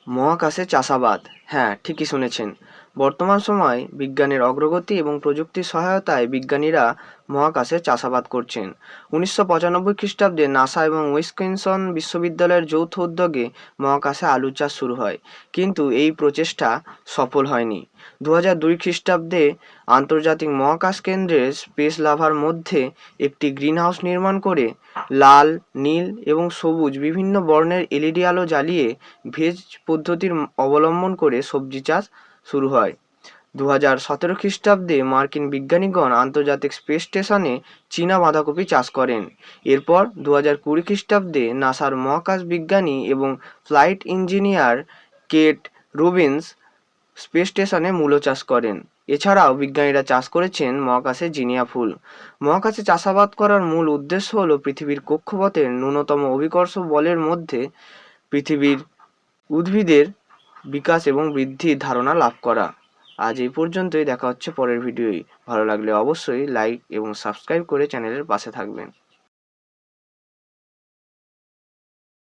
মহাকাশে চাষাবাদ। হ্যাঁ, ঠিকই শুনেছেন। বর্তমান সময়ে বিজ্ঞানের অগ্রগতি এবং প্রযুক্তির সহায়তায় বিজ্ঞানীরা মহাকাশে চাষাবাদ করছেন। 1995 খ্রিস্টাব্দে নাসা এবং উইসকনসিন বিশ্ববিদ্যালয়ের যৌথ উদ্যোগে মহাকাশে আলু চাষ শুরু হয়, কিন্তু এই প্রচেষ্টা সফল হয়নি। 2002 খ্রিস্টাব্দে আন্তর্জাতিক মহাকাশ কেন্দ্রের স্পেস লাভার মধ্যে একটি গ্রিনহাউস নির্মাণ করে লাল, নীল এবং সবুজ বিভিন্ন বর্ণের এলইডি আলো জ্বালিয়ে ভেজ পদ্ধতির অবলম্বন করে সবজি চাষ শুরু হয়। 2017 খ্রিস্টাব্দে মার্কিন বিজ্ঞানীগণ আন্তর্জাতিক স্পেস স্টেশনে চীনা বাঁধাকপি চাষ করেন। এরপর 2020 খ্রিস্টাব্দে নাসার মহাকাশ বিজ্ঞানী এবং ফ্লাইট ইঞ্জিনিয়ার কেট রুবিন্স স্পেস স্টেশনে মূলো চাষ করেন। এছাড়াও বিজ্ঞানীরা চাষ করেছেন মহাকাশে জিনিয়া ফুল। মহাকাশে চাষাবাদ করার মূল উদ্দেশ্য হল পৃথিবীর কক্ষপথের ন্যূনতম অভিকর্ষ বলের মধ্যে পৃথিবীর উদ্ভিদের বিকাশ এবং বৃদ্ধির ধারণা লাভ করা। আজ এই পর্যন্তই, দেখা হচ্ছে পরের ভিডিওয়। ভালো লাগলে অবশ্যই লাইক এবং সাবস্ক্রাইব করে চ্যানেলের পাশে থাকবেন।